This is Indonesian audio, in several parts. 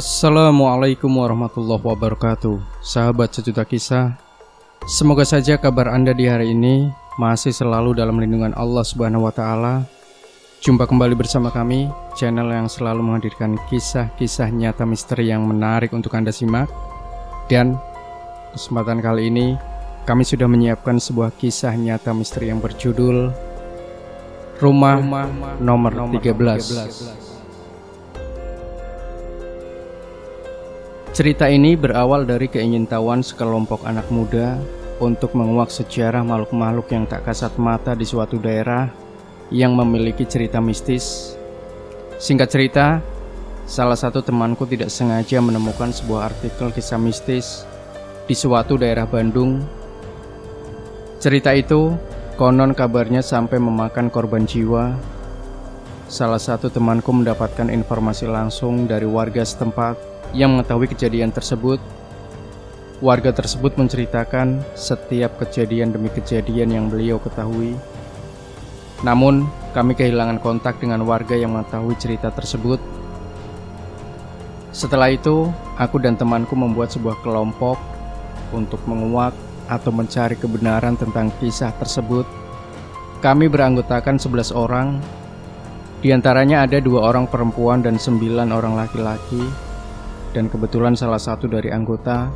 Assalamualaikum warahmatullahi wabarakatuh. Sahabat sejuta kisah, semoga saja kabar Anda di hari ini masih selalu dalam lindungan Allah Subhanahu wa Ta'ala. Jumpa kembali bersama kami, channel yang selalu menghadirkan kisah-kisah nyata misteri yang menarik untuk Anda simak. Dan kesempatan kali ini kami sudah menyiapkan sebuah kisah nyata misteri yang berjudul Rumah Nomor 13. Cerita ini berawal dari keingintahuan sekelompok anak muda untuk menguak sejarah makhluk-makhluk yang tak kasat mata di suatu daerah yang memiliki cerita mistis. Singkat cerita, salah satu temanku tidak sengaja menemukan sebuah artikel kisah mistis di suatu daerah Bandung. Cerita itu konon kabarnya sampai memakan korban jiwa. Salah satu temanku mendapatkan informasi langsung dari warga setempat yang mengetahui kejadian tersebut. Warga tersebut menceritakan setiap kejadian demi kejadian yang beliau ketahui. Namun, kami kehilangan kontak dengan warga yang mengetahui cerita tersebut. Setelah itu, aku dan temanku membuat sebuah kelompok untuk menguak atau mencari kebenaran tentang kisah tersebut. Kami beranggotakan 11 orang. Di antaranya ada 2 orang perempuan dan 9 orang laki-laki. Dan kebetulan salah satu dari anggota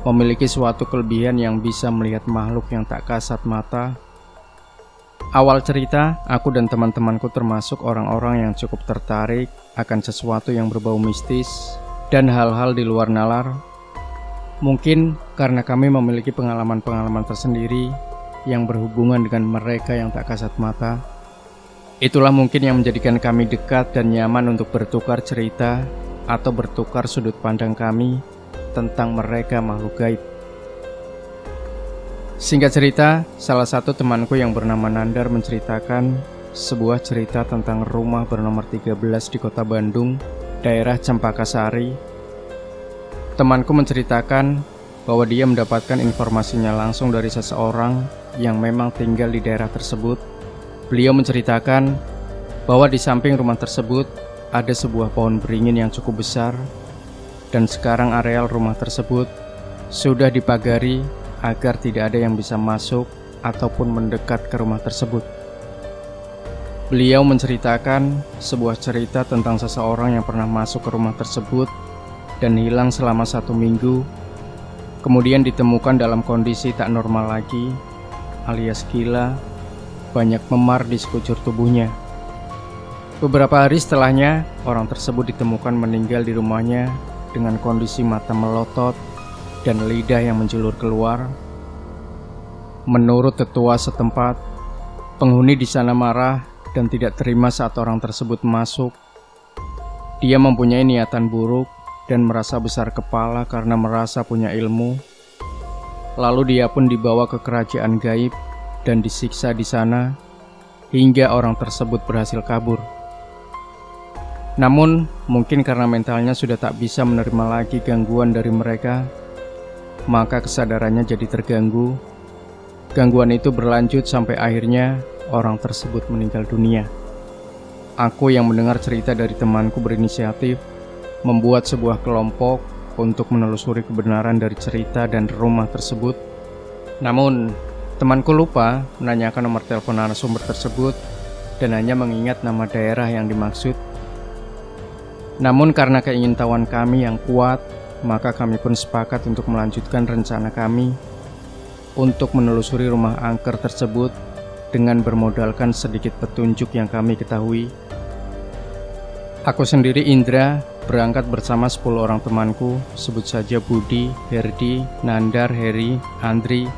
memiliki suatu kelebihan yang bisa melihat makhluk yang tak kasat mata. Awal cerita, aku dan teman-temanku termasuk orang-orang yang cukup tertarik akan sesuatu yang berbau mistis dan hal-hal di luar nalar. Mungkin karena kami memiliki pengalaman-pengalaman tersendiri yang berhubungan dengan mereka yang tak kasat mata. Itulah mungkin yang menjadikan kami dekat dan nyaman untuk bertukar cerita atau bertukar sudut pandang kami tentang mereka makhluk gaib. Singkat cerita, salah satu temanku yang bernama Nandar menceritakan sebuah cerita tentang rumah bernomor 13 di kota Bandung, daerah Cempaka Sari. Temanku menceritakan bahwa dia mendapatkan informasinya langsung dari seseorang yang memang tinggal di daerah tersebut. Beliau menceritakan bahwa di samping rumah tersebut ada sebuah pohon beringin yang cukup besar, dan sekarang areal rumah tersebut sudah dipagari agar tidak ada yang bisa masuk ataupun mendekat ke rumah tersebut. Beliau menceritakan sebuah cerita tentang seseorang yang pernah masuk ke rumah tersebut dan hilang selama 1 minggu, kemudian ditemukan dalam kondisi tak normal lagi, alias gila, banyak memar di sekujur tubuhnya. Beberapa hari setelahnya, orang tersebut ditemukan meninggal di rumahnya dengan kondisi mata melotot dan lidah yang menjulur keluar. Menurut tetua setempat, penghuni di sana marah dan tidak terima saat orang tersebut masuk. Dia mempunyai niatan buruk dan merasa besar kepala karena merasa punya ilmu. Lalu dia pun dibawa ke kerajaan gaib dan disiksa di sana hingga orang tersebut berhasil kabur. Namun, mungkin karena mentalnya sudah tak bisa menerima lagi gangguan dari mereka, maka kesadarannya jadi terganggu. Gangguan itu berlanjut sampai akhirnya orang tersebut meninggal dunia. Aku yang mendengar cerita dari temanku berinisiatif membuat sebuah kelompok untuk menelusuri kebenaran dari cerita dan rumah tersebut. Namun, temanku lupa menanyakan nomor telepon narasumber tersebut dan hanya mengingat nama daerah yang dimaksud. Namun karena keingintahuan kami yang kuat, maka kami pun sepakat untuk melanjutkan rencana kami untuk menelusuri rumah angker tersebut dengan bermodalkan sedikit petunjuk yang kami ketahui. Aku sendiri, Indra, berangkat bersama 10 orang temanku, sebut saja Budi, Herdi, Nandar, Heri, Andri,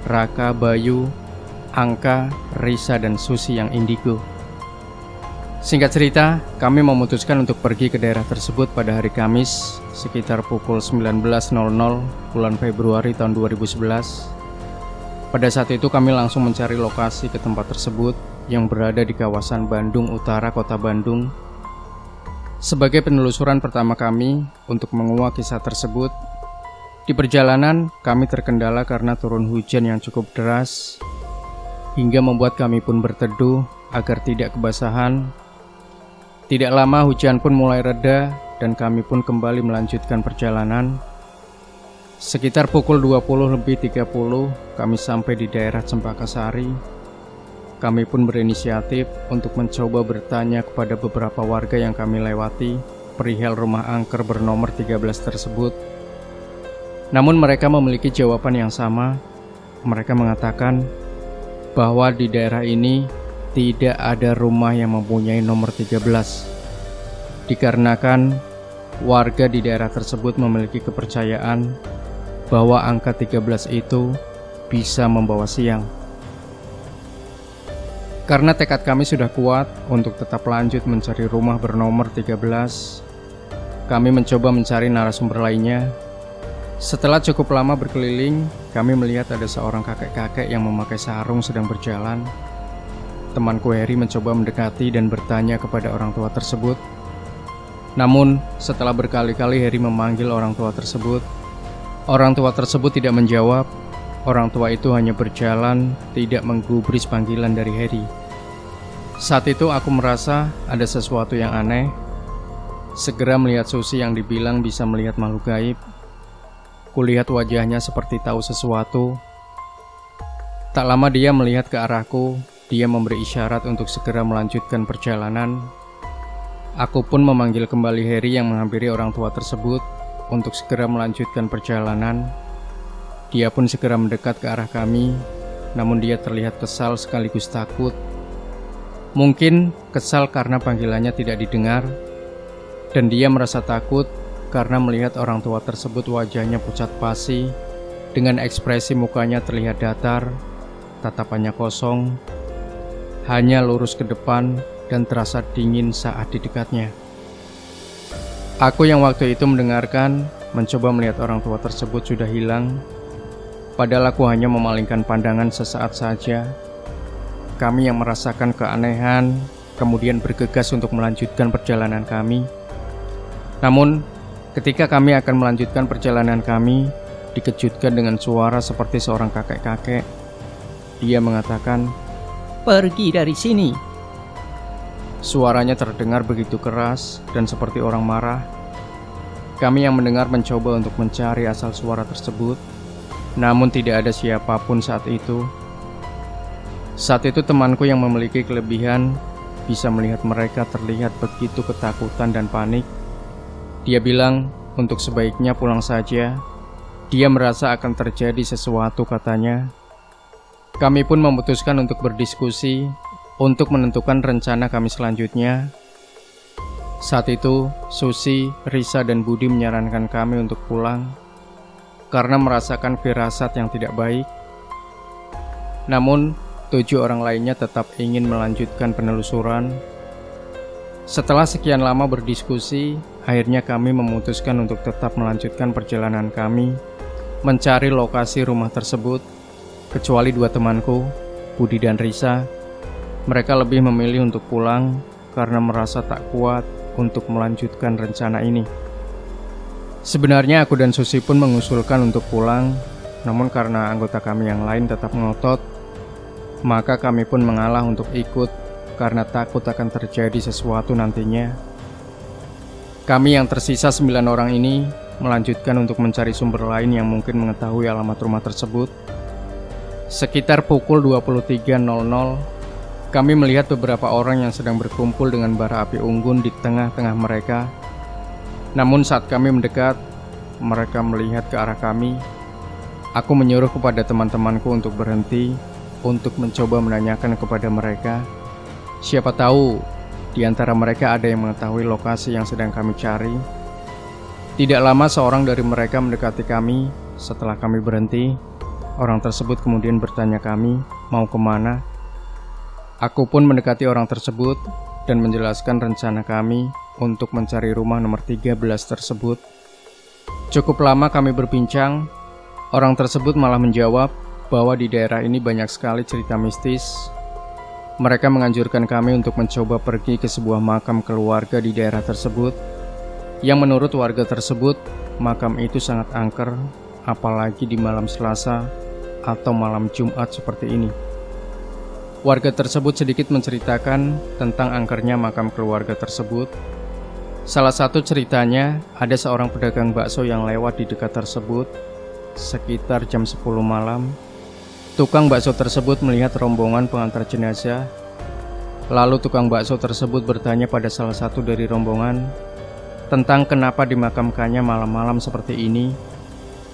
Raka, Bayu, Angka, Risa, dan Susi yang indigo. Singkat cerita, kami memutuskan untuk pergi ke daerah tersebut pada hari Kamis sekitar pukul 19.00 bulan Februari tahun 2011. Pada saat itu kami langsung mencari lokasi ke tempat tersebut yang berada di kawasan Bandung Utara, Kota Bandung. Sebagai penelusuran pertama kami untuk menguak kisah tersebut, di perjalanan kami terkendala karena turun hujan yang cukup deras hingga membuat kami pun berteduh agar tidak kebasahan. Tidak lama hujan pun mulai reda dan kami pun kembali melanjutkan perjalanan. Sekitar pukul 20:30 kami sampai di daerah Cempaka Sari. Kami pun berinisiatif untuk mencoba bertanya kepada beberapa warga yang kami lewati perihal rumah angker bernomor 13 tersebut. Namun mereka memiliki jawaban yang sama. Mereka mengatakan bahwa di daerah ini tidak ada rumah yang mempunyai nomor 13. Dikarenakan warga di daerah tersebut memiliki kepercayaan bahwa angka 13 itu bisa membawa siang. Karena tekad kami sudah kuat untuk tetap lanjut mencari rumah bernomor 13, kami mencoba mencari narasumber lainnya. Setelah cukup lama berkeliling, kami melihat ada seorang kakek-kakek yang memakai sarung sedang berjalan. Temanku Heri mencoba mendekati dan bertanya kepada orang tua tersebut. Namun, setelah berkali-kali Heri memanggil orang tua tersebut tidak menjawab. Orang tua itu hanya berjalan, tidak menggubris panggilan dari Heri. Saat itu aku merasa ada sesuatu yang aneh. Segera melihat Susi yang dibilang bisa melihat makhluk gaib. Kulihat wajahnya seperti tahu sesuatu. Tak lama dia melihat ke arahku. Dia memberi isyarat untuk segera melanjutkan perjalanan. Aku pun memanggil kembali Heri yang menghampiri orang tua tersebut untuk segera melanjutkan perjalanan. Dia pun segera mendekat ke arah kami, namun dia terlihat kesal sekaligus takut. Mungkin kesal karena panggilannya tidak didengar, dan dia merasa takut karena melihat orang tua tersebut wajahnya pucat pasi, dengan ekspresi mukanya terlihat datar, tatapannya kosong, hanya lurus ke depan dan terasa dingin saat di dekatnya. Aku yang waktu itu mendengarkan, mencoba melihat orang tua tersebut sudah hilang. Padahal aku hanya memalingkan pandangan sesaat saja. Kami yang merasakan keanehan, kemudian bergegas untuk melanjutkan perjalanan kami. Namun, ketika kami akan melanjutkan perjalanan kami, dikejutkan dengan suara seperti seorang kakek-kakek. Dia mengatakan, "Pergi dari sini." Suaranya terdengar begitu keras dan seperti orang marah. Kami yang mendengar mencoba untuk mencari asal suara tersebut, namun tidak ada siapapun saat itu. Saat itu temanku yang memiliki kelebihan bisa melihat mereka terlihat begitu ketakutan dan panik. Dia bilang untuk sebaiknya pulang saja. Dia merasa akan terjadi sesuatu, katanya. Kami pun memutuskan untuk berdiskusi untuk menentukan rencana kami selanjutnya. Saat itu, Susi, Risa, dan Budi menyarankan kami untuk pulang karena merasakan firasat yang tidak baik. Namun, 7 orang lainnya tetap ingin melanjutkan penelusuran. Setelah sekian lama berdiskusi, akhirnya kami memutuskan untuk tetap melanjutkan perjalanan kami mencari lokasi rumah tersebut. Kecuali 2 temanku, Budi dan Risa, mereka lebih memilih untuk pulang karena merasa tak kuat untuk melanjutkan rencana ini. Sebenarnya aku dan Susi pun mengusulkan untuk pulang, namun karena anggota kami yang lain tetap ngotot, maka kami pun mengalah untuk ikut karena takut akan terjadi sesuatu nantinya. Kami yang tersisa 9 orang ini melanjutkan untuk mencari sumber lain yang mungkin mengetahui alamat rumah tersebut. Sekitar pukul 23.00, kami melihat beberapa orang yang sedang berkumpul dengan bara api unggun di tengah-tengah mereka. Namun saat kami mendekat, mereka melihat ke arah kami. Aku menyuruh kepada teman-temanku untuk berhenti, untuk mencoba menanyakan kepada mereka. Siapa tahu di antara mereka ada yang mengetahui lokasi yang sedang kami cari. Tidak lama seorang dari mereka mendekati kami. Setelah kami berhenti, orang tersebut kemudian bertanya kami mau kemana. Aku pun mendekati orang tersebut dan menjelaskan rencana kami untuk mencari rumah nomor 13 tersebut. Cukup lama kami berbincang. Orang tersebut malah menjawab bahwa di daerah ini banyak sekali cerita mistis. Mereka menganjurkan kami untuk mencoba pergi ke sebuah makam keluarga di daerah tersebut, yang menurut warga tersebut, makam itu sangat angker, apalagi di malam Selasa atau malam Jumat seperti ini. Warga tersebut sedikit menceritakan tentang angkernya makam keluarga tersebut. Salah satu ceritanya, ada seorang pedagang bakso yang lewat di dekat tersebut sekitar jam 10 malam. Tukang bakso tersebut melihat rombongan pengantar jenazah. Lalu tukang bakso tersebut bertanya pada salah satu dari rombongan tentang kenapa dimakamkannya malam-malam seperti ini.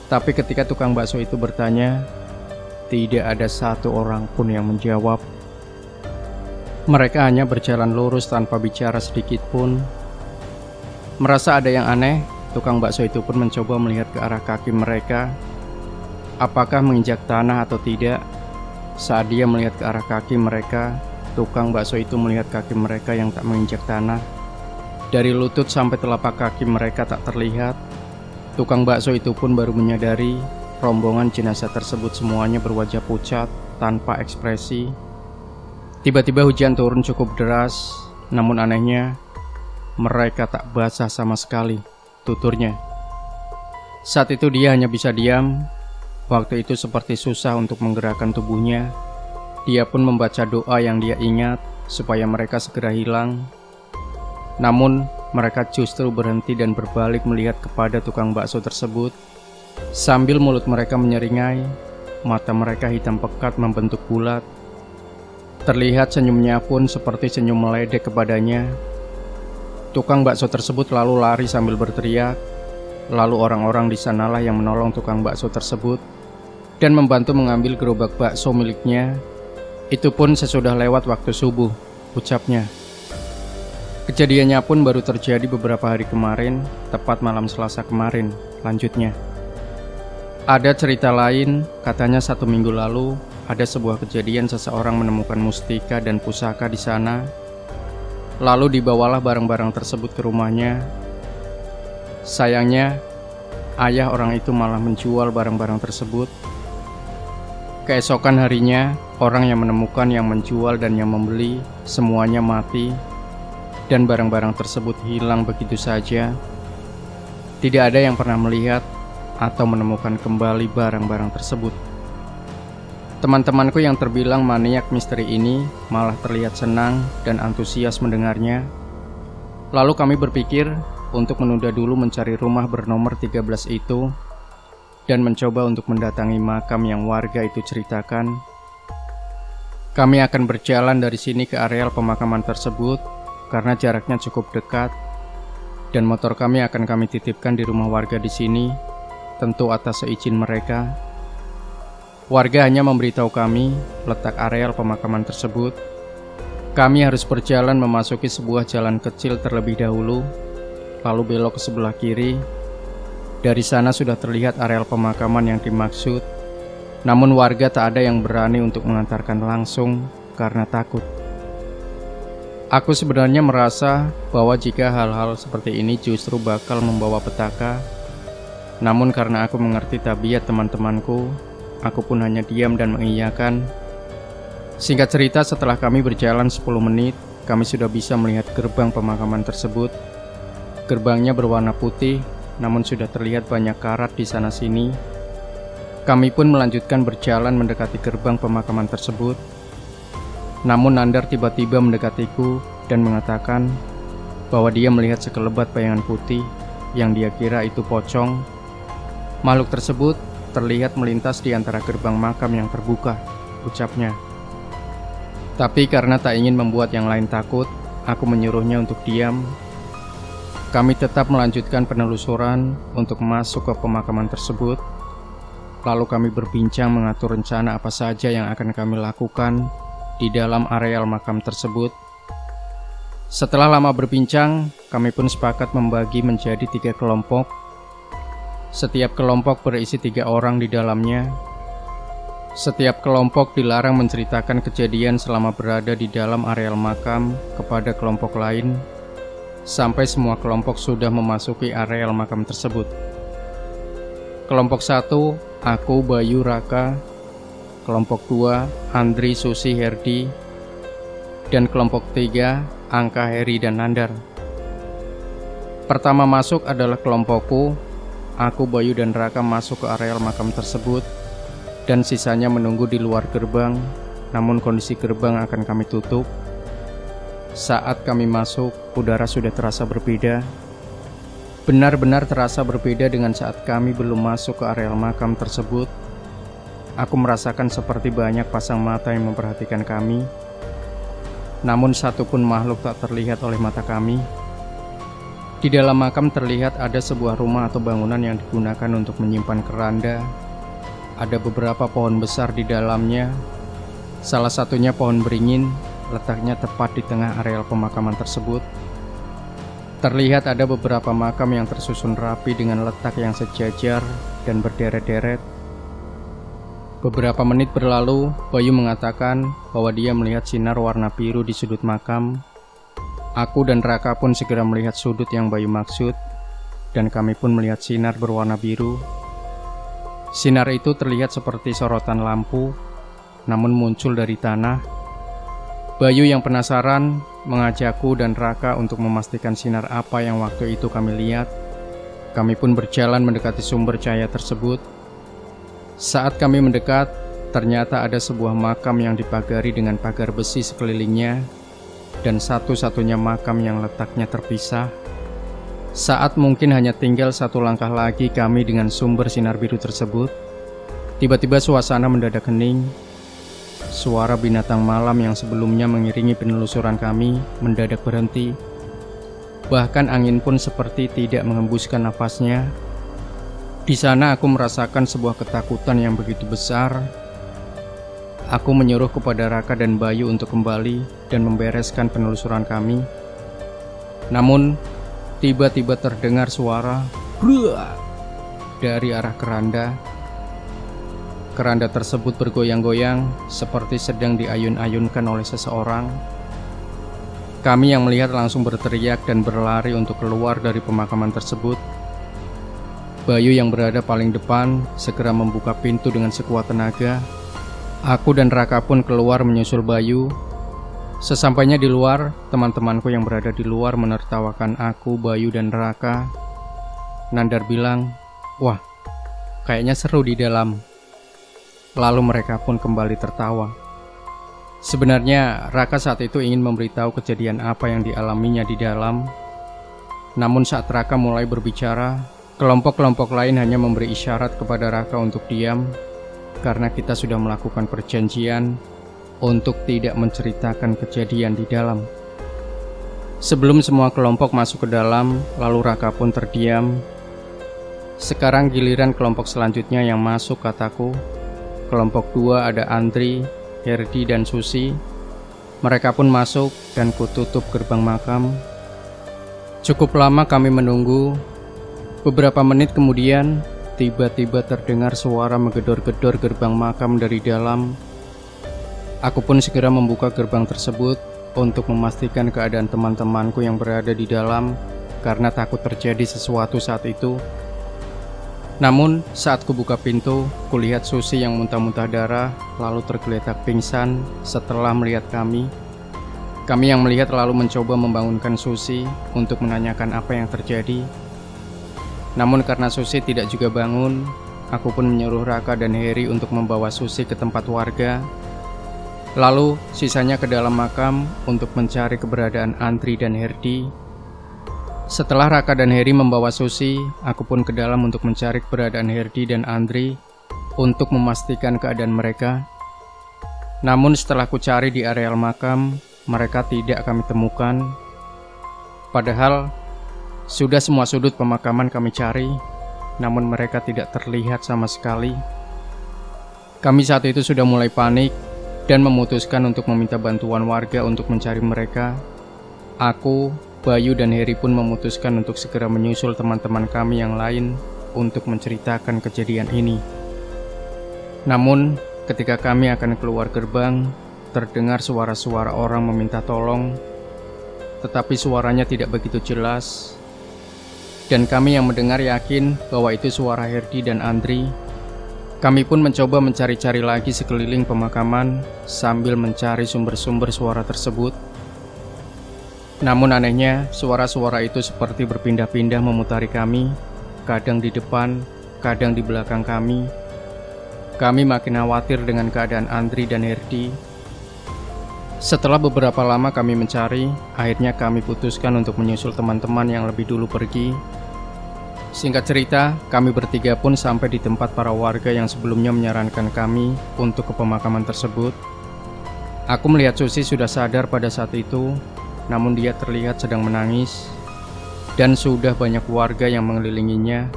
Tapi ketika tukang bakso itu bertanya, tidak ada satu orang pun yang menjawab. Mereka hanya berjalan lurus tanpa bicara sedikit pun. Merasa ada yang aneh, tukang bakso itu pun mencoba melihat ke arah kaki mereka, apakah menginjak tanah atau tidak. Saat dia melihat ke arah kaki mereka, tukang bakso itu melihat kaki mereka yang tak menginjak tanah. Dari lutut sampai telapak kaki mereka tak terlihat. Tukang bakso itu pun baru menyadari rombongan jenazah tersebut semuanya berwajah pucat, tanpa ekspresi. Tiba-tiba hujan turun cukup deras, namun anehnya mereka tak basah sama sekali, tuturnya. Saat itu dia hanya bisa diam. Waktu itu seperti susah untuk menggerakkan tubuhnya. Dia pun membaca doa yang dia ingat supaya mereka segera hilang. Namun mereka justru berhenti dan berbalik melihat kepada tukang bakso tersebut. Sambil mulut mereka menyeringai, mata mereka hitam pekat membentuk bulat. Terlihat senyumnya pun seperti senyum meledek kepadanya. Tukang bakso tersebut lalu lari sambil berteriak. Lalu orang-orang di sanalah yang menolong tukang bakso tersebut dan membantu mengambil gerobak bakso miliknya. Itu pun sesudah lewat waktu subuh, ucapnya. Kejadiannya pun baru terjadi beberapa hari kemarin, tepat malam Selasa kemarin, lanjutnya. Ada cerita lain, katanya 1 minggu lalu ada sebuah kejadian seseorang menemukan mustika dan pusaka di sana. Lalu dibawalah barang-barang tersebut ke rumahnya. Sayangnya, ayah orang itu malah menjual barang-barang tersebut. Keesokan harinya, orang yang menemukan, yang menjual, dan yang membeli semuanya mati. Dan barang-barang tersebut hilang begitu saja. Tidak ada yang pernah melihat atau menemukan kembali barang-barang tersebut. Teman-temanku yang terbilang maniak misteri ini malah terlihat senang dan antusias mendengarnya. Lalu kami berpikir untuk menunda dulu mencari rumah bernomor 13 itu dan mencoba untuk mendatangi makam yang warga itu ceritakan. Kami akan berjalan dari sini ke areal pemakaman tersebut karena jaraknya cukup dekat, dan motor kami akan kami titipkan di rumah warga di sini, tentu atas seizin mereka. Warga hanya memberitahu kami letak areal pemakaman tersebut. Kami harus berjalan memasuki sebuah jalan kecil terlebih dahulu, lalu belok ke sebelah kiri. Dari sana sudah terlihat areal pemakaman yang dimaksud. Namun warga tak ada yang berani untuk mengantarkan langsung karena takut. Aku sebenarnya merasa bahwa jika hal-hal seperti ini justru bakal membawa petaka. Namun karena aku mengerti tabiat teman-temanku, aku pun hanya diam dan mengiyakan. Singkat cerita, setelah kami berjalan 10 menit, kami sudah bisa melihat gerbang pemakaman tersebut. Gerbangnya berwarna putih, namun sudah terlihat banyak karat di sana-sini. Kami pun melanjutkan berjalan mendekati gerbang pemakaman tersebut. Namun Nandar tiba-tiba mendekatiku dan mengatakan bahwa dia melihat sekelebat bayangan putih yang dia kira itu pocong. Makhluk tersebut terlihat melintas di antara gerbang makam yang terbuka, ucapnya. Tapi karena tak ingin membuat yang lain takut, aku menyuruhnya untuk diam. Kami tetap melanjutkan penelusuran untuk masuk ke pemakaman tersebut. Lalu kami berbincang mengatur rencana apa saja yang akan kami lakukan di dalam areal makam tersebut. Setelah lama berbincang, kami pun sepakat membagi menjadi 3 kelompok. Setiap kelompok berisi 3 orang di dalamnya. Setiap kelompok dilarang menceritakan kejadian selama berada di dalam areal makam kepada kelompok lain, sampai semua kelompok sudah memasuki areal makam tersebut. Kelompok 1, aku, Bayu, Raka. Kelompok 2, Andri, Susi, Herdi. Dan kelompok 3, Angka, Heri, dan Nandar. Pertama masuk adalah kelompokku. Aku, Bayu, dan Raka masuk ke areal makam tersebut, dan sisanya menunggu di luar gerbang. Namun kondisi gerbang akan kami tutup. Saat kami masuk, udara sudah terasa berbeda. Benar-benar terasa berbeda dengan saat kami belum masuk ke areal makam tersebut. Aku merasakan seperti banyak pasang mata yang memperhatikan kami. Namun satupun makhluk tak terlihat oleh mata kami. Di dalam makam terlihat ada sebuah rumah atau bangunan yang digunakan untuk menyimpan keranda. Ada beberapa pohon besar di dalamnya. Salah satunya pohon beringin, letaknya tepat di tengah areal pemakaman tersebut. Terlihat ada beberapa makam yang tersusun rapi dengan letak yang sejajar dan berderet-deret. Beberapa menit berlalu, Bayu mengatakan bahwa dia melihat sinar warna biru di sudut makam. Aku dan Raka pun segera melihat sudut yang Bayu maksud, dan kami pun melihat sinar berwarna biru. Sinar itu terlihat seperti sorotan lampu, namun muncul dari tanah. Bayu yang penasaran mengajakku dan Raka untuk memastikan sinar apa yang waktu itu kami lihat. Kami pun berjalan mendekati sumber cahaya tersebut. Saat kami mendekat, ternyata ada sebuah makam yang dipagari dengan pagar besi sekelilingnya, dan satu-satunya makam yang letaknya terpisah. Saat mungkin hanya tinggal satu langkah lagi kami dengan sumber sinar biru tersebut, tiba-tiba suasana mendadak hening. Suara binatang malam yang sebelumnya mengiringi penelusuran kami mendadak berhenti. Bahkan angin pun seperti tidak mengembuskan nafasnya. Di sana aku merasakan sebuah ketakutan yang begitu besar. Aku menyuruh kepada Raka dan Bayu untuk kembali dan membereskan penelusuran kami. Namun, tiba-tiba terdengar suara "Bruh!" dari arah keranda. Keranda tersebut bergoyang-goyang seperti sedang diayun-ayunkan oleh seseorang. Kami yang melihat langsung berteriak dan berlari untuk keluar dari pemakaman tersebut. Bayu yang berada paling depan segera membuka pintu dengan sekuat tenaga. Aku dan Raka pun keluar menyusul Bayu. Sesampainya di luar, teman-temanku yang berada di luar menertawakan aku, Bayu, dan Raka. Nandar bilang, "Wah, kayaknya seru di dalam." Lalu mereka pun kembali tertawa. Sebenarnya Raka saat itu ingin memberitahu kejadian apa yang dialaminya di dalam. Namun saat Raka mulai berbicara, kelompok-kelompok lain hanya memberi isyarat kepada Raka untuk diam, karena kita sudah melakukan perjanjian untuk tidak menceritakan kejadian di dalam. Sebelum semua kelompok masuk ke dalam, lalu Raka pun terdiam. Sekarang giliran kelompok selanjutnya yang masuk, kataku. Kelompok 2 ada Andri, Herdi, dan Susi. Mereka pun masuk dan kututup gerbang makam. Cukup lama kami menunggu. Beberapa menit kemudian, tiba-tiba terdengar suara menggedor-gedor gerbang makam dari dalam. Aku pun segera membuka gerbang tersebut untuk memastikan keadaan teman-temanku yang berada di dalam, karena takut terjadi sesuatu saat itu. Namun, saat kubuka pintu, kulihat Susi yang muntah-muntah darah, lalu tergeletak pingsan setelah melihat kami. Kami yang melihat lalu mencoba membangunkan Susi untuk menanyakan apa yang terjadi. Namun karena Susi tidak juga bangun, aku pun menyuruh Raka dan Heri untuk membawa Susi ke tempat warga. Lalu, sisanya ke dalam makam untuk mencari keberadaan Andri dan Herdi. Setelah Raka dan Heri membawa Susi, aku pun ke dalam untuk mencari keberadaan Herdi dan Andri untuk memastikan keadaan mereka. Namun setelah ku cari di areal makam, mereka tidak kami temukan. Padahal sudah semua sudut pemakaman kami cari, namun mereka tidak terlihat sama sekali. Kami saat itu sudah mulai panik dan memutuskan untuk meminta bantuan warga untuk mencari mereka. Aku, Bayu, dan Heri pun memutuskan untuk segera menyusul teman-teman kami yang lain untuk menceritakan kejadian ini. Namun, ketika kami akan keluar gerbang, terdengar suara-suara orang meminta tolong, tetapi suaranya tidak begitu jelas. Dan kami yang mendengar yakin bahwa itu suara Herdi dan Andri. Kami pun mencoba mencari-cari lagi sekeliling pemakaman sambil mencari sumber-sumber suara tersebut. Namun anehnya, suara-suara itu seperti berpindah-pindah memutari kami, kadang di depan, kadang di belakang kami. Kami makin khawatir dengan keadaan Andri dan Herdi. Setelah beberapa lama kami mencari, akhirnya kami putuskan untuk menyusul teman-teman yang lebih dulu pergi. Singkat cerita, kami bertiga pun sampai di tempat para warga yang sebelumnya menyarankan kami untuk ke pemakaman tersebut. Aku melihat Susi sudah sadar pada saat itu, namun dia terlihat sedang menangis, dan sudah banyak warga yang mengelilinginya.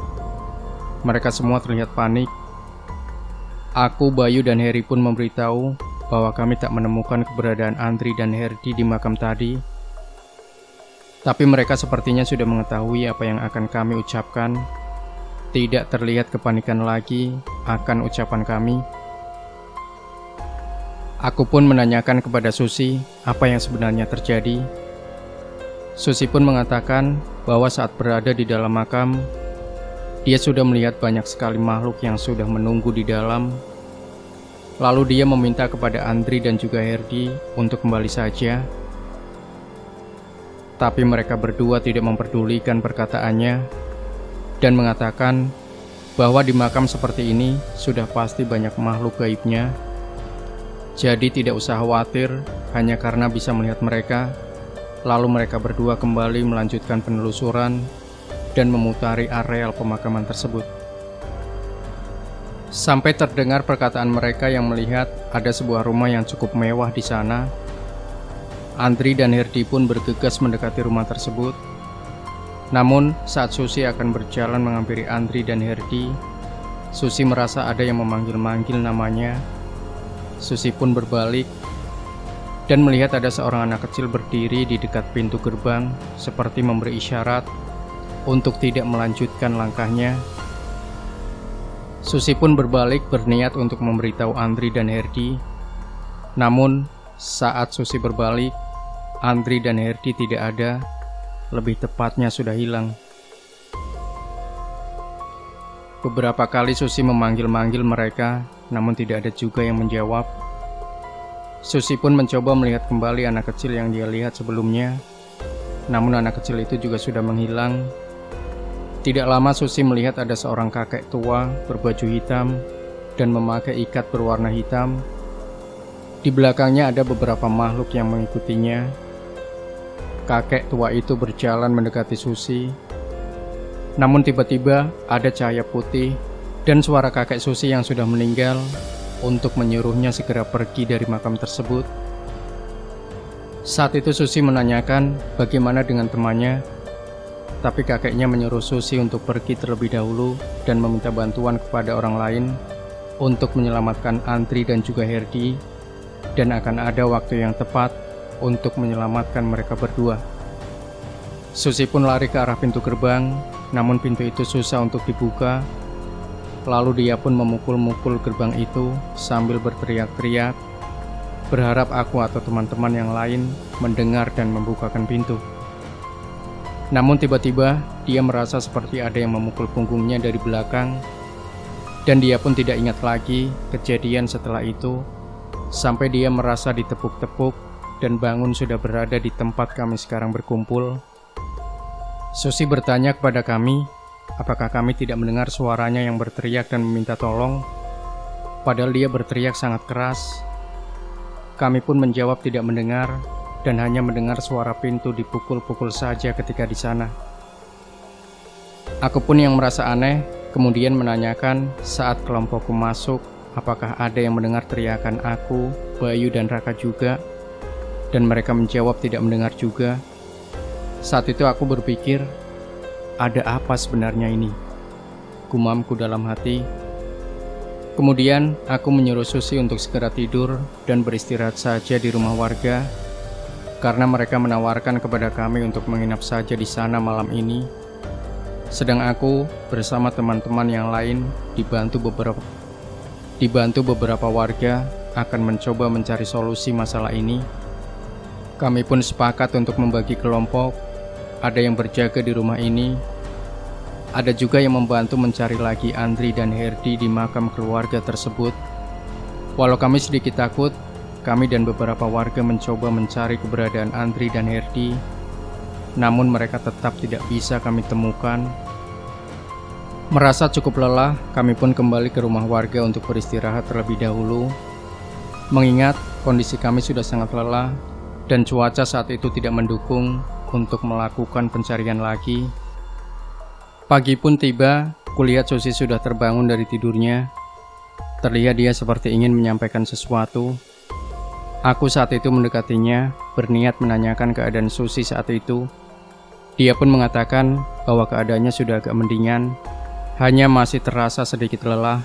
Mereka semua terlihat panik. Aku, Bayu, dan Heri pun memberitahu bahwa kami tak menemukan keberadaan Andri dan Herdi di makam tadi. Tapi mereka sepertinya sudah mengetahui apa yang akan kami ucapkan. Tidak terlihat kepanikan lagi akan ucapan kami. Aku pun menanyakan kepada Susi apa yang sebenarnya terjadi. Susi pun mengatakan bahwa saat berada di dalam makam, dia sudah melihat banyak sekali makhluk yang sudah menunggu di dalam. Lalu dia meminta kepada Andri dan juga Herdi untuk kembali saja. Tapi mereka berdua tidak memperdulikan perkataannya dan mengatakan bahwa di makam seperti ini sudah pasti banyak makhluk gaibnya. Jadi tidak usah khawatir hanya karena bisa melihat mereka. Lalu mereka berdua kembali melanjutkan penelusuran dan memutari areal pemakaman tersebut. Sampai terdengar perkataan mereka yang melihat ada sebuah rumah yang cukup mewah di sana. Andri dan Herdi pun bergegas mendekati rumah tersebut. Namun saat Susi akan berjalan menghampiri Andri dan Herdi, Susi merasa ada yang memanggil-manggil namanya. Susi pun berbalik dan melihat ada seorang anak kecil berdiri di dekat pintu gerbang seperti memberi isyarat untuk tidak melanjutkan langkahnya. Susi pun berbalik berniat untuk memberitahu Andri dan Herdi. Namun saat Susi berbalik, Andri dan Herdi tidak ada, lebih tepatnya sudah hilang. Beberapa kali Susi memanggil-manggil mereka, namun tidak ada juga yang menjawab. Susi pun mencoba melihat kembali anak kecil yang dia lihat sebelumnya, namun anak kecil itu juga sudah menghilang. Tidak lama Susi melihat ada seorang kakek tua berbaju hitam dan memakai ikat berwarna hitam. Di belakangnya ada beberapa makhluk yang mengikutinya. Kakek tua itu berjalan mendekati Susi. Namun tiba-tiba ada cahaya putih dan suara kakek Susi yang sudah meninggal untuk menyuruhnya segera pergi dari makam tersebut. Saat itu Susi menanyakan bagaimana dengan temannya. Tapi kakeknya menyuruh Susi untuk pergi terlebih dahulu dan meminta bantuan kepada orang lain untuk menyelamatkan Andri dan juga Herdi, dan akan ada waktu yang tepat untuk menyelamatkan mereka berdua. Susi pun lari ke arah pintu gerbang, namun pintu itu susah untuk dibuka. Lalu dia pun memukul-mukul gerbang itu sambil berteriak-teriak, berharap aku atau teman-teman yang lain mendengar dan membukakan pintu. Namun tiba-tiba dia merasa seperti ada yang memukul punggungnya dari belakang, dan dia pun tidak ingat lagi kejadian setelah itu, sampai dia merasa ditepuk-tepuk dan bangun sudah berada di tempat kami sekarang berkumpul. Susi bertanya kepada kami, apakah kami tidak mendengar suaranya yang berteriak dan meminta tolong, padahal dia berteriak sangat keras. Kami pun menjawab tidak mendengar, dan hanya mendengar suara pintu dipukul-pukul saja ketika di sana. Aku pun yang merasa aneh, kemudian menanyakan saat kelompokku masuk, apakah ada yang mendengar teriakan aku, Bayu, dan Raka juga, dan mereka menjawab tidak mendengar juga. Saat itu aku berpikir, ada apa sebenarnya ini? Gumamku dalam hati. Kemudian aku menyuruh Susi untuk segera tidur dan beristirahat saja di rumah warga, karena mereka menawarkan kepada kami untuk menginap saja di sana malam ini. Sedang aku bersama teman-teman yang lain dibantu beberapa warga akan mencoba mencari solusi masalah ini. Kami pun sepakat untuk membagi kelompok. Ada yang berjaga di rumah ini, ada juga yang membantu mencari lagi Andri dan Herdi di makam keluarga tersebut. Walau kami sedikit takut, kami dan beberapa warga mencoba mencari keberadaan Andri dan Herdi, namun mereka tetap tidak bisa kami temukan. Merasa cukup lelah, kami pun kembali ke rumah warga untuk beristirahat terlebih dahulu. Mengingat kondisi kami sudah sangat lelah dan cuaca saat itu tidak mendukung untuk melakukan pencarian lagi. Pagi pun tiba, kulihat Susi sudah terbangun dari tidurnya. Terlihat dia seperti ingin menyampaikan sesuatu. Aku saat itu mendekatinya, berniat menanyakan keadaan Susi saat itu. Dia pun mengatakan bahwa keadaannya sudah agak mendingan, hanya masih terasa sedikit lelah.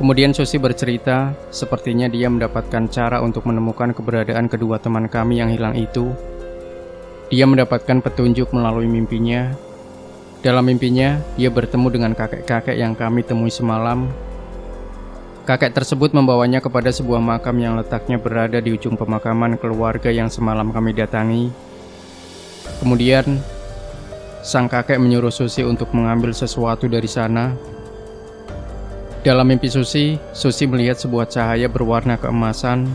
Kemudian Susi bercerita, sepertinya dia mendapatkan cara untuk menemukan keberadaan kedua teman kami yang hilang itu. Dia mendapatkan petunjuk melalui mimpinya. Dalam mimpinya, dia bertemu dengan kakek-kakek yang kami temui semalam. Kakek tersebut membawanya kepada sebuah makam yang letaknya berada di ujung pemakaman keluarga yang semalam kami datangi. Kemudian, sang kakek menyuruh Susi untuk mengambil sesuatu dari sana. Dalam mimpi Susi melihat sebuah cahaya berwarna keemasan.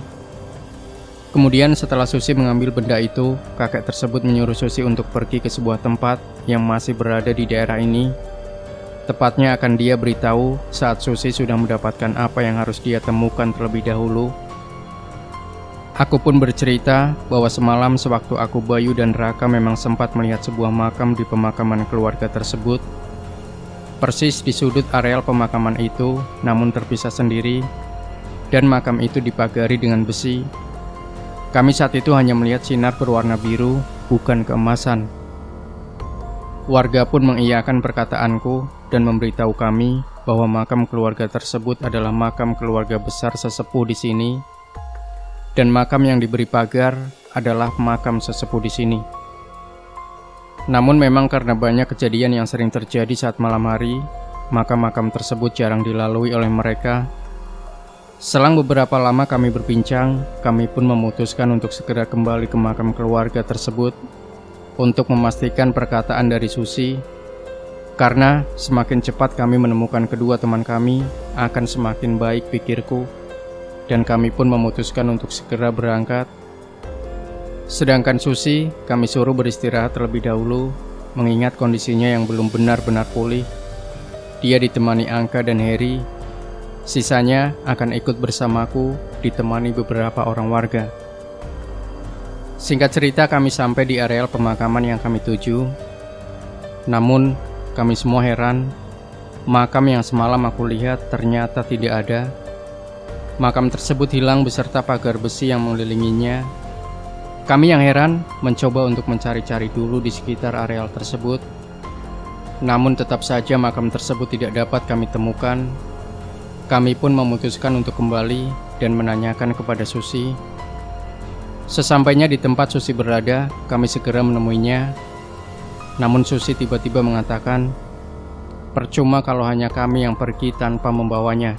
Kemudian setelah Susi mengambil benda itu, kakek tersebut menyuruh Susi untuk pergi ke sebuah tempat yang masih berada di daerah ini. Tepatnya akan dia beritahu saat Susi sudah mendapatkan apa yang harus dia temukan terlebih dahulu. Aku pun bercerita bahwa semalam sewaktu aku, Bayu, dan Raka memang sempat melihat sebuah makam di pemakaman keluarga tersebut. Persis di sudut areal pemakaman itu, namun terpisah sendiri, dan makam itu dipagari dengan besi. Kami saat itu hanya melihat sinar berwarna biru, bukan keemasan. Warga pun mengiyakan perkataanku dan memberitahu kami bahwa makam keluarga tersebut adalah makam keluarga besar sesepuh di sini, dan makam yang diberi pagar adalah makam sesepuh di sini. Namun memang karena banyak kejadian yang sering terjadi saat malam hari, maka makam tersebut jarang dilalui oleh mereka. Selang beberapa lama kami berbincang, kami pun memutuskan untuk segera kembali ke makam keluarga tersebut untuk memastikan perkataan dari Susi. Karena semakin cepat kami menemukan kedua teman kami, akan semakin baik pikirku, dan kami pun memutuskan untuk segera berangkat. Sedangkan Susi, kami suruh beristirahat terlebih dahulu, mengingat kondisinya yang belum benar-benar pulih. Dia ditemani Angka dan Heri. Sisanya akan ikut bersamaku, ditemani beberapa orang warga. Singkat cerita, kami sampai di areal pemakaman yang kami tuju. Namun, kami semua heran, makam yang semalam aku lihat ternyata tidak ada. Makam tersebut hilang beserta pagar besi yang mengelilinginya. Kami yang heran mencoba untuk mencari-cari dulu di sekitar areal tersebut. Namun tetap saja makam tersebut tidak dapat kami temukan. Kami pun memutuskan untuk kembali dan menanyakan kepada Susi. Sesampainya di tempat Susi berada, kami segera menemuinya. Namun Susi tiba-tiba mengatakan, percuma kalau hanya kami yang pergi tanpa membawanya.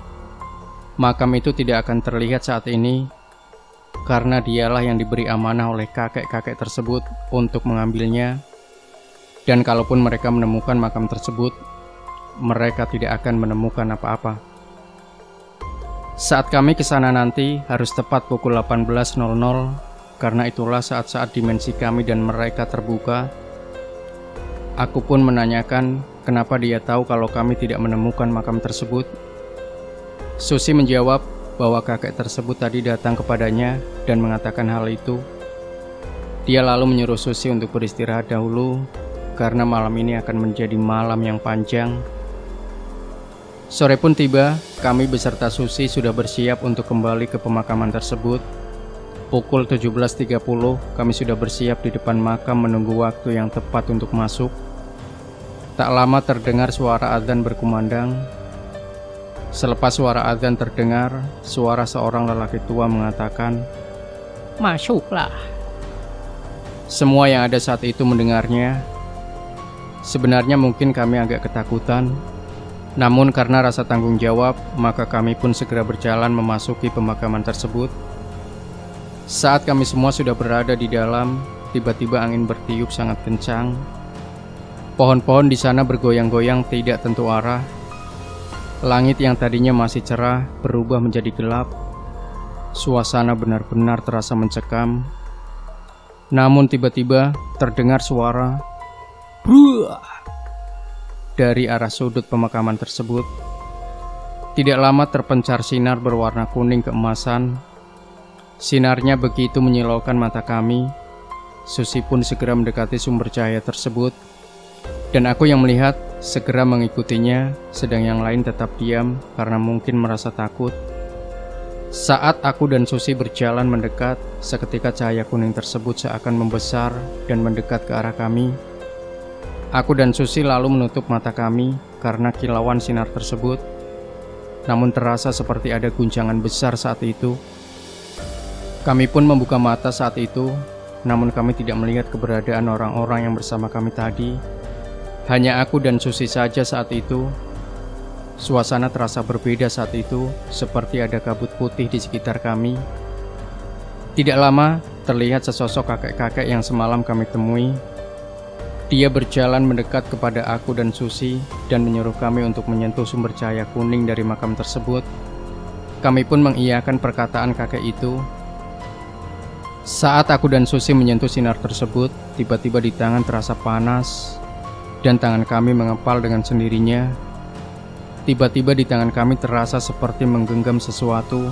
Makam itu tidak akan terlihat saat ini, karena dialah yang diberi amanah oleh kakek-kakek tersebut untuk mengambilnya. Dan kalaupun mereka menemukan makam tersebut, mereka tidak akan menemukan apa-apa. Saat kami ke sana nanti harus tepat pukul 18.00, karena itulah saat-saat dimensi kami dan mereka terbuka. Aku pun menanyakan kenapa dia tahu kalau kami tidak menemukan makam tersebut. Susi menjawab bahwa kakek tersebut tadi datang kepadanya dan mengatakan hal itu. Dia lalu menyuruh Susi untuk beristirahat dahulu, karena malam ini akan menjadi malam yang panjang. Sore pun tiba, kami beserta Susi sudah bersiap untuk kembali ke pemakaman tersebut. Pukul 17.30, kami sudah bersiap di depan makam menunggu waktu yang tepat untuk masuk. Tak lama terdengar suara azan berkumandang. Selepas suara azan terdengar, suara seorang lelaki tua mengatakan, "Masuklah." Semua yang ada saat itu mendengarnya. Sebenarnya mungkin kami agak ketakutan. Namun karena rasa tanggung jawab, maka kami pun segera berjalan memasuki pemakaman tersebut. Saat kami semua sudah berada di dalam, tiba-tiba angin bertiup sangat kencang. Pohon-pohon di sana bergoyang-goyang tidak tentu arah. Langit yang tadinya masih cerah berubah menjadi gelap. Suasana benar-benar terasa mencekam. Namun tiba-tiba terdengar suara "Bruh!" dari arah sudut pemakaman tersebut. Tidak lama terpencar sinar berwarna kuning keemasan. Sinarnya begitu menyilaukan mata kami. Susi pun segera mendekati sumber cahaya tersebut, dan aku yang melihat segera mengikutinya, sedang yang lain tetap diam karena mungkin merasa takut. Saat aku dan Susi berjalan mendekat, seketika cahaya kuning tersebut seakan membesar dan mendekat ke arah kami. Aku dan Susi lalu menutup mata kami karena kilauan sinar tersebut. Namun terasa seperti ada guncangan besar saat itu. Kami pun membuka mata saat itu, namun kami tidak melihat keberadaan orang-orang yang bersama kami tadi. Hanya aku dan Susi saja saat itu. Suasana terasa berbeda saat itu, seperti ada kabut putih di sekitar kami. Tidak lama, terlihat sesosok kakek-kakek yang semalam kami temui. Dia berjalan mendekat kepada aku dan Susi dan menyuruh kami untuk menyentuh sumber cahaya kuning dari makam tersebut. Kami pun mengiyakan perkataan kakek itu. Saat aku dan Susi menyentuh sinar tersebut, tiba-tiba di tangan terasa panas dan tangan kami mengepal dengan sendirinya. Tiba-tiba di tangan kami terasa seperti menggenggam sesuatu,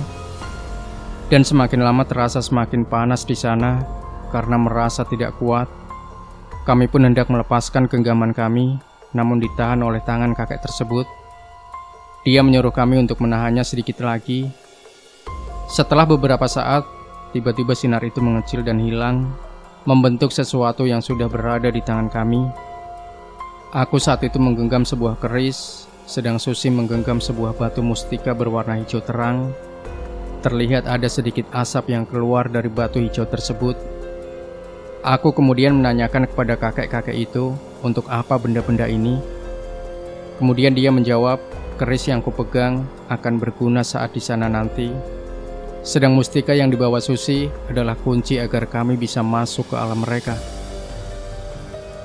dan semakin lama terasa semakin panas di sana karena merasa tidak kuat. Kami pun hendak melepaskan genggaman kami, namun ditahan oleh tangan kakek tersebut. Dia menyuruh kami untuk menahannya sedikit lagi. Setelah beberapa saat, tiba-tiba sinar itu mengecil dan hilang, membentuk sesuatu yang sudah berada di tangan kami. Aku saat itu menggenggam sebuah keris, sedang Susi menggenggam sebuah batu mustika berwarna hijau terang. Terlihat ada sedikit asap yang keluar dari batu hijau tersebut. Aku kemudian menanyakan kepada kakek-kakek itu untuk apa benda-benda ini. Kemudian dia menjawab, keris yang kupegang akan berguna saat di sana nanti. Sedang mustika yang dibawa Susi adalah kunci agar kami bisa masuk ke alam mereka.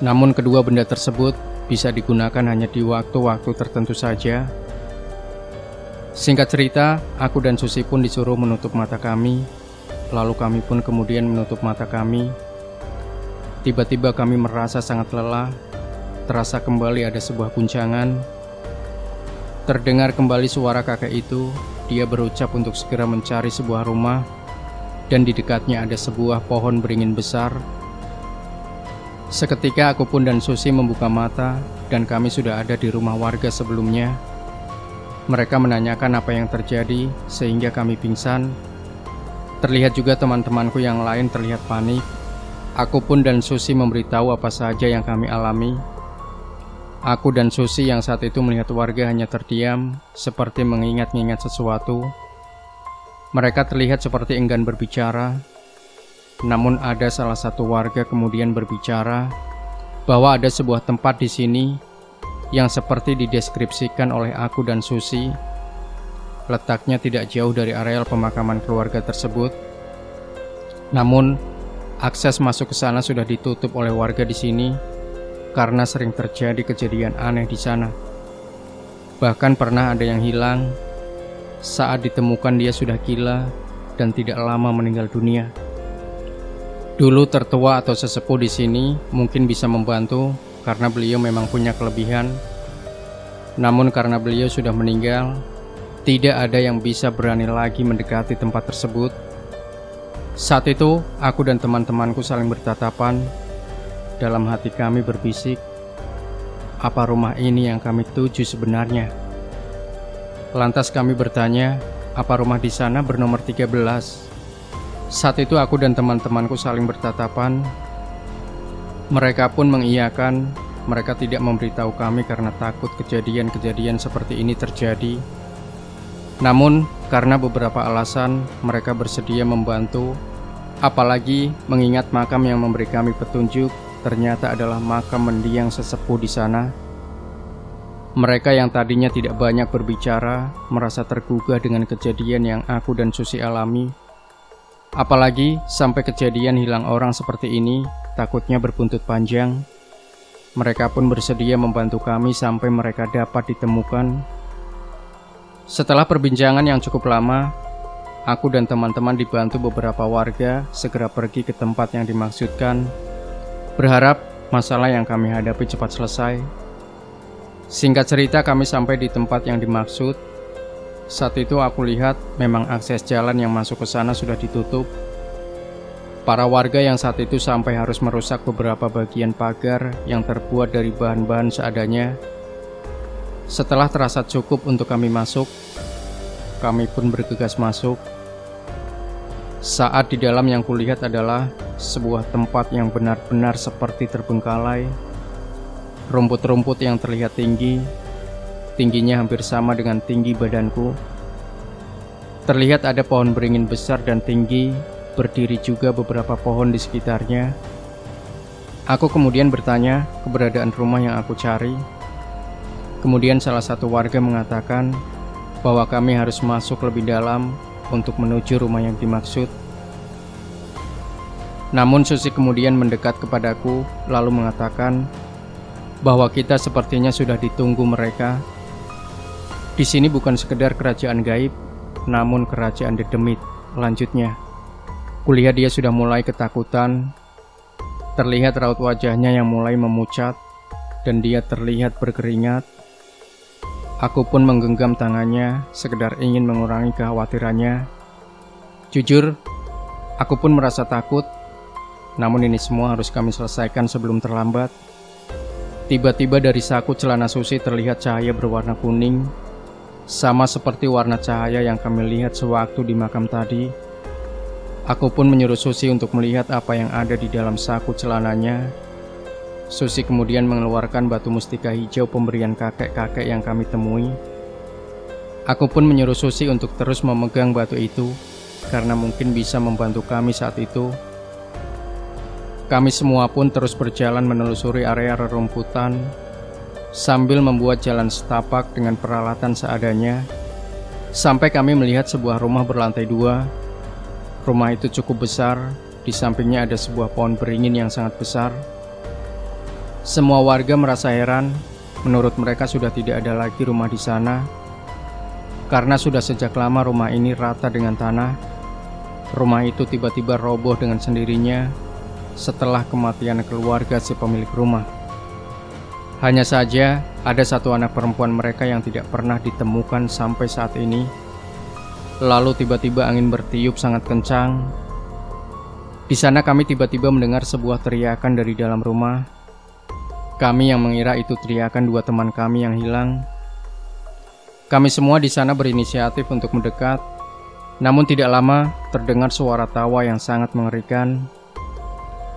Namun kedua benda tersebut bisa digunakan hanya di waktu-waktu tertentu saja. Singkat cerita, aku dan Susi pun disuruh menutup mata kami. Lalu kami pun kemudian menutup mata kami. Tiba-tiba kami merasa sangat lelah. Terasa kembali ada sebuah guncangan. Terdengar kembali suara kakek itu. Dia berucap untuk segera mencari sebuah rumah, dan di dekatnya ada sebuah pohon beringin besar. Seketika aku pun dan Susi membuka mata, dan kami sudah ada di rumah warga sebelumnya. Mereka menanyakan apa yang terjadi sehingga kami pingsan. Terlihat juga teman-temanku yang lain terlihat panik. Aku pun dan Susi memberitahu apa saja yang kami alami. Aku dan Susi yang saat itu melihat warga hanya terdiam, seperti mengingat-ingat sesuatu. Mereka terlihat seperti enggan berbicara. Namun ada salah satu warga kemudian berbicara bahwa ada sebuah tempat di sini yang seperti dideskripsikan oleh aku dan Susi. Letaknya tidak jauh dari areal pemakaman keluarga tersebut. Namun akses masuk ke sana sudah ditutup oleh warga di sini karena sering terjadi kejadian aneh di sana. Bahkan pernah ada yang hilang. Saat ditemukan dia sudah gila dan tidak lama meninggal dunia. Dulu tertua atau sesepuh di sini mungkin bisa membantu karena beliau memang punya kelebihan. Namun karena beliau sudah meninggal, tidak ada yang bisa berani lagi mendekati tempat tersebut. Saat itu, aku dan teman-temanku saling bertatapan. Dalam hati kami berbisik, apa rumah ini yang kami tuju sebenarnya? Lantas kami bertanya, apa rumah di sana bernomor 13? Saat itu aku dan teman-temanku saling bertatapan. Mereka pun mengiyakan. Mereka tidak memberitahu kami karena takut kejadian-kejadian seperti ini terjadi. Namun, karena beberapa alasan, mereka bersedia membantu. Apalagi mengingat makam yang memberi kami petunjuk ternyata adalah makam mendiang sesepuh di sana. Mereka yang tadinya tidak banyak berbicara merasa tergugah dengan kejadian yang aku dan Susi alami. Apalagi sampai kejadian hilang orang seperti ini takutnya berbuntut panjang. Mereka pun bersedia membantu kami sampai mereka dapat ditemukan. Setelah perbincangan yang cukup lama, aku dan teman-teman dibantu beberapa warga segera pergi ke tempat yang dimaksudkan, berharap masalah yang kami hadapi cepat selesai. Singkat cerita, kami sampai di tempat yang dimaksud. Saat itu aku lihat memang akses jalan yang masuk ke sana sudah ditutup. Para warga yang saat itu sampai harus merusak beberapa bagian pagar yang terbuat dari bahan-bahan seadanya. Setelah terasa cukup untuk kami masuk, kami pun bergegas masuk. Saat di dalam yang kulihat adalah sebuah tempat yang benar-benar seperti terbengkalai. Rumput-rumput yang terlihat tinggi, tingginya hampir sama dengan tinggi badanku. Terlihat ada pohon beringin besar dan tinggi, berdiri juga beberapa pohon di sekitarnya. Aku kemudian bertanya keberadaan rumah yang aku cari. Kemudian salah satu warga mengatakan bahwa kami harus masuk lebih dalam untuk menuju rumah yang dimaksud. Namun Susi kemudian mendekat kepadaku lalu mengatakan bahwa kita sepertinya sudah ditunggu mereka. Di sini bukan sekedar kerajaan gaib, namun kerajaan dedemit, lanjutnya. Kulihat dia sudah mulai ketakutan. Terlihat raut wajahnya yang mulai memucat dan dia terlihat berkeringat. Aku pun menggenggam tangannya, sekedar ingin mengurangi kekhawatirannya. Jujur, aku pun merasa takut. Namun ini semua harus kami selesaikan sebelum terlambat. Tiba-tiba dari saku celana Susi terlihat cahaya berwarna kuning, sama seperti warna cahaya yang kami lihat sewaktu di makam tadi. Aku pun menyuruh Susi untuk melihat apa yang ada di dalam saku celananya. Susi kemudian mengeluarkan batu mustika hijau pemberian kakek-kakek yang kami temui. Aku pun menyuruh Susi untuk terus memegang batu itu, karena mungkin bisa membantu kami saat itu. Kami semua pun terus berjalan menelusuri area rerumputan, sambil membuat jalan setapak dengan peralatan seadanya, sampai kami melihat sebuah rumah berlantai 2. Rumah itu cukup besar, di sampingnya ada sebuah pohon beringin yang sangat besar. Semua warga merasa heran, menurut mereka sudah tidak ada lagi rumah di sana, karena sudah sejak lama rumah ini rata dengan tanah. Rumah itu tiba-tiba roboh dengan sendirinya setelah kematian keluarga si pemilik rumah. Hanya saja ada satu anak perempuan mereka yang tidak pernah ditemukan sampai saat ini. Lalu tiba-tiba angin bertiup sangat kencang. Di sana kami tiba-tiba mendengar sebuah teriakan dari dalam rumah. Kami yang mengira itu teriakan 2 teman kami yang hilang. Kami semua di sana berinisiatif untuk mendekat. Namun tidak lama terdengar suara tawa yang sangat mengerikan.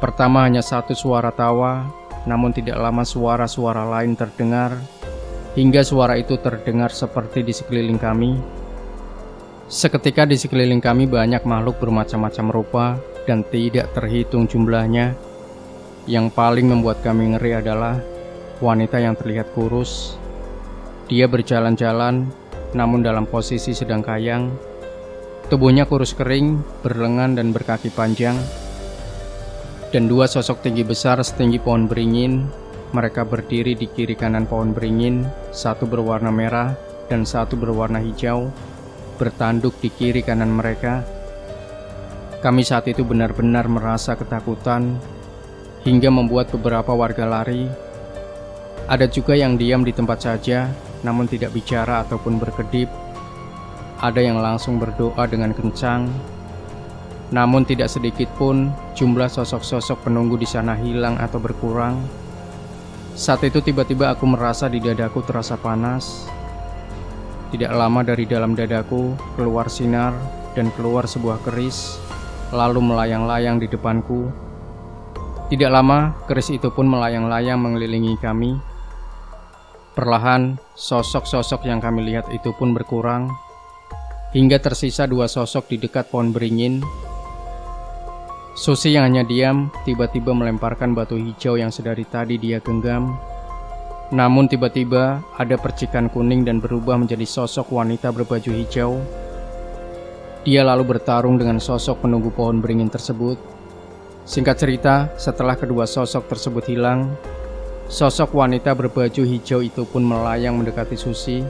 Pertama hanya satu suara tawa, namun tidak lama suara-suara lain terdengar, hingga suara itu terdengar seperti di sekeliling kami. Seketika di sekeliling kami banyak makhluk bermacam-macam rupa dan tidak terhitung jumlahnya. Yang paling membuat kami ngeri adalah wanita yang terlihat kurus. Dia berjalan-jalan, namun dalam posisi sedang kayang. Tubuhnya kurus kering, berlengan dan berkaki panjang. Dan 2 sosok tinggi besar setinggi pohon beringin. Mereka berdiri di kiri kanan pohon beringin, satu berwarna merah dan satu berwarna hijau, bertanduk di kiri kanan mereka. Kami saat itu benar-benar merasa ketakutan, hingga membuat beberapa warga lari. Ada juga yang diam di tempat saja, namun tidak bicara ataupun berkedip. Ada yang langsung berdoa dengan kencang. Namun tidak sedikit pun jumlah sosok-sosok penunggu di sana hilang atau berkurang. Saat itu tiba-tiba aku merasa di dadaku terasa panas. Tidak lama dari dalam dadaku keluar sinar dan keluar sebuah keris, lalu melayang-layang di depanku. Tidak lama, keris itu pun melayang-layang mengelilingi kami. Perlahan, sosok-sosok yang kami lihat itu pun berkurang, hingga tersisa 2 sosok di dekat pohon beringin. Susi yang hanya diam, tiba-tiba melemparkan batu hijau yang sedari tadi dia genggam. Namun tiba-tiba ada percikan kuning dan berubah menjadi sosok wanita berbaju hijau. Dia lalu bertarung dengan sosok penunggu pohon beringin tersebut. Singkat cerita, setelah kedua sosok tersebut hilang, sosok wanita berbaju hijau itu pun melayang mendekati Susi.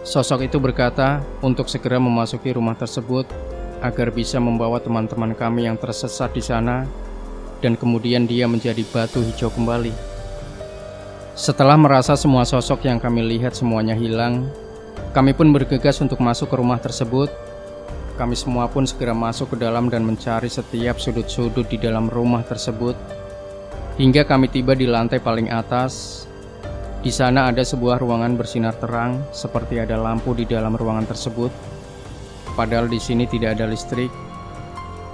Sosok itu berkata untuk segera memasuki rumah tersebut agar bisa membawa teman-teman kami yang tersesat di sana, dan kemudian dia menjadi batu hijau kembali. Setelah merasa semua sosok yang kami lihat semuanya hilang, Kami pun bergegas untuk masuk ke rumah tersebut. Kami semua pun segera masuk ke dalam dan mencari setiap sudut-sudut di dalam rumah tersebut. Hingga kami tiba di lantai paling atas. Di sana ada sebuah ruangan bersinar terang, seperti ada lampu di dalam ruangan tersebut. Padahal di sini tidak ada listrik.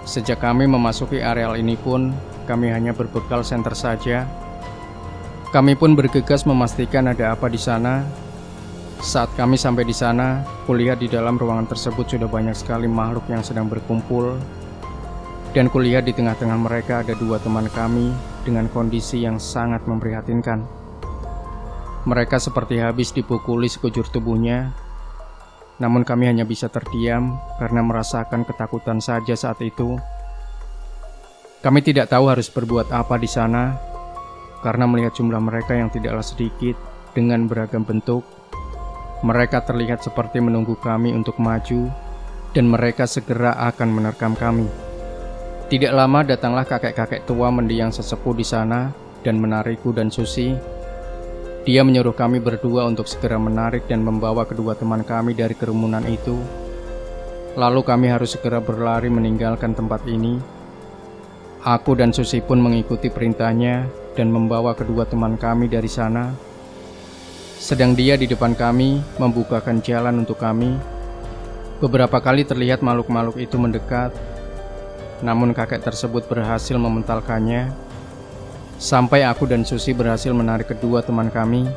Sejak kami memasuki areal ini pun, kami hanya berbekal senter saja. Kami pun bergegas memastikan ada apa di sana. Saat kami sampai di sana, kulihat di dalam ruangan tersebut sudah banyak sekali makhluk yang sedang berkumpul. Dan kulihat di tengah-tengah mereka ada dua teman kami dengan kondisi yang sangat memprihatinkan. Mereka seperti habis dipukuli sekujur tubuhnya. Namun kami hanya bisa terdiam karena merasakan ketakutan saja saat itu. Kami tidak tahu harus berbuat apa di sana, karena melihat jumlah mereka yang tidaklah sedikit dengan beragam bentuk. Mereka terlihat seperti menunggu kami untuk maju, dan mereka segera akan menerkam kami. Tidak lama datanglah kakek-kakek tua mendiang sesepuh di sana dan menarikku dan Susi. Dia menyuruh kami berdua untuk segera menarik dan membawa kedua teman kami dari kerumunan itu. Lalu kami harus segera berlari meninggalkan tempat ini. Aku dan Susi pun mengikuti perintahnya dan membawa kedua teman kami dari sana. Sedang dia di depan kami membukakan jalan untuk kami. Beberapa kali terlihat makhluk-makhluk itu mendekat, namun kakek tersebut berhasil mementalkannya. Sampai aku dan Susi berhasil menarik kedua teman kami.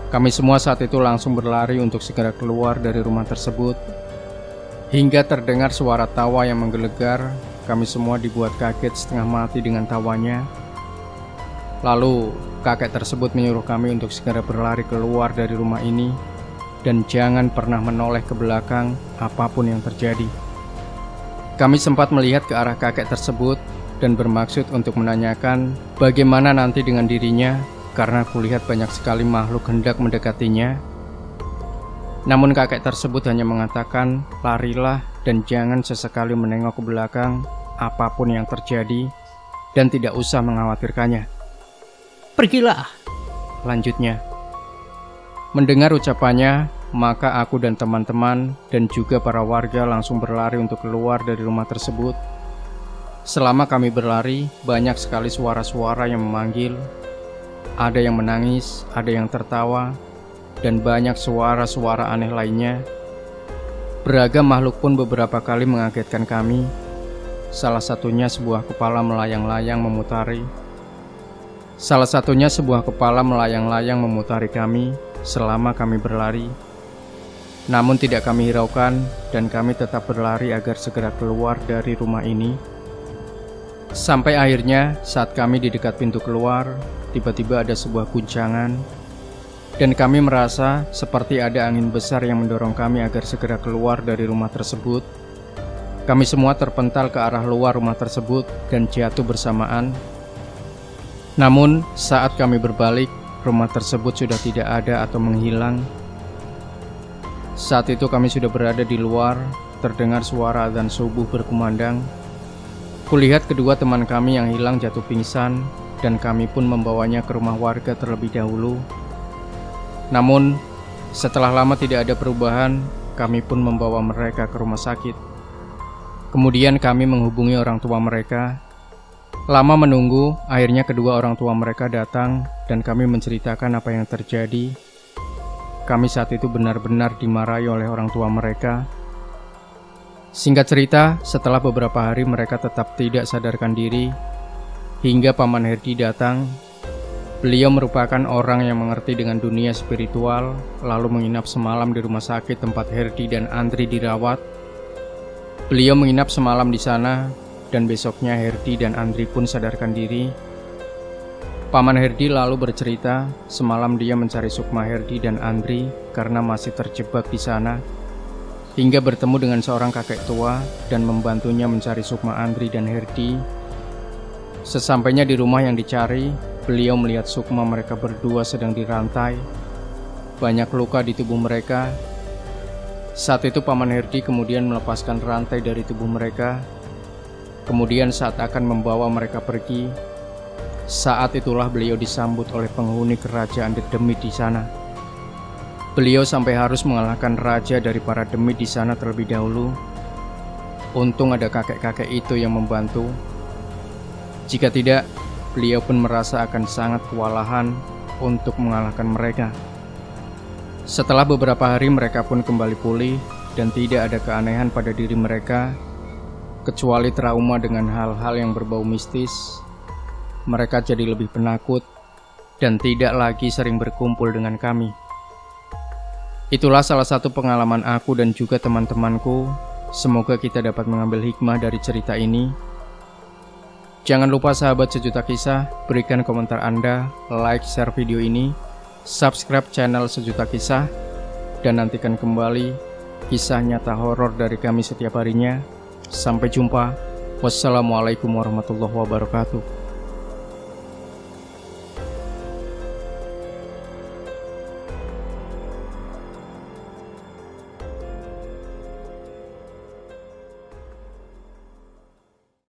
Kami semua saat itu langsung berlari untuk segera keluar dari rumah tersebut. Hingga terdengar suara tawa yang menggelegar. Kami semua dibuat kaget setengah mati dengan tawanya. Lalu kakek tersebut menyuruh kami untuk segera berlari keluar dari rumah ini dan jangan pernah menoleh ke belakang apapun yang terjadi. Kami sempat melihat ke arah kakek tersebut dan bermaksud untuk menanyakan bagaimana nanti dengan dirinya, karena kulihat banyak sekali makhluk hendak mendekatinya. Namun kakek tersebut hanya mengatakan, larilah dan jangan sesekali menengok ke belakang apapun yang terjadi, dan tidak usah mengkhawatirkannya. Pergilah, lanjutnya. Mendengar ucapannya, maka aku dan teman-teman dan juga para warga langsung berlari untuk keluar dari rumah tersebut. Selama kami berlari, banyak sekali suara-suara yang memanggil. Ada yang menangis, ada yang tertawa, dan banyak suara-suara aneh lainnya. Beragam makhluk pun beberapa kali mengagetkan kami. Salah satunya sebuah kepala melayang-layang memutari kami selama kami berlari. Namun tidak kami hiraukan dan kami tetap berlari agar segera keluar dari rumah ini. Sampai akhirnya saat kami di dekat pintu keluar, tiba-tiba ada sebuah guncangan dan kami merasa seperti ada angin besar yang mendorong kami agar segera keluar dari rumah tersebut. Kami semua terpental ke arah luar rumah tersebut dan jatuh bersamaan. Namun saat kami berbalik, rumah tersebut sudah tidak ada atau menghilang. Saat itu kami sudah berada di luar, terdengar suara adzan subuh berkumandang. Kulihat kedua teman kami yang hilang jatuh pingsan dan kami pun membawanya ke rumah warga terlebih dahulu. Namun setelah lama tidak ada perubahan, kami pun membawa mereka ke rumah sakit. Kemudian kami menghubungi orang tua mereka. Lama menunggu, akhirnya kedua orang tua mereka datang dan kami menceritakan apa yang terjadi. Kami saat itu benar-benar dimarahi oleh orang tua mereka. Singkat cerita, setelah beberapa hari mereka tetap tidak sadarkan diri, hingga Paman Herdi datang. Beliau merupakan orang yang mengerti dengan dunia spiritual, lalu menginap semalam di rumah sakit tempat Herdi dan Andri dirawat. Beliau menginap semalam di sana, dan besoknya Herdi dan Andri pun sadarkan diri. Paman Herdi lalu bercerita, semalam dia mencari sukma Herdi dan Andri karena masih terjebak di sana. Hingga bertemu dengan seorang kakek tua dan membantunya mencari sukma Andri dan Herdi. Sesampainya di rumah yang dicari, beliau melihat sukma mereka berdua sedang dirantai. Banyak luka di tubuh mereka. Saat itu Paman Herdi kemudian melepaskan rantai dari tubuh mereka. Kemudian saat akan membawa mereka pergi, saat itulah beliau disambut oleh penghuni kerajaan Dedemit di sana. Beliau sampai harus mengalahkan raja dari para demit di sana terlebih dahulu. Untung ada kakek-kakek itu yang membantu. Jika tidak, beliau pun merasa akan sangat kewalahan untuk mengalahkan mereka. Setelah beberapa hari mereka pun kembali pulih dan tidak ada keanehan pada diri mereka, kecuali trauma dengan hal-hal yang berbau mistis. Mereka jadi lebih penakut dan tidak lagi sering berkumpul dengan kami. Itulah salah satu pengalaman aku dan juga teman-temanku. Semoga kita dapat mengambil hikmah dari cerita ini. Jangan lupa sahabat Sejuta Kisah, berikan komentar Anda, like, share video ini, subscribe channel Sejuta Kisah, dan nantikan kembali kisah nyata horor dari kami setiap harinya. Sampai jumpa. Wassalamualaikum warahmatullahi wabarakatuh.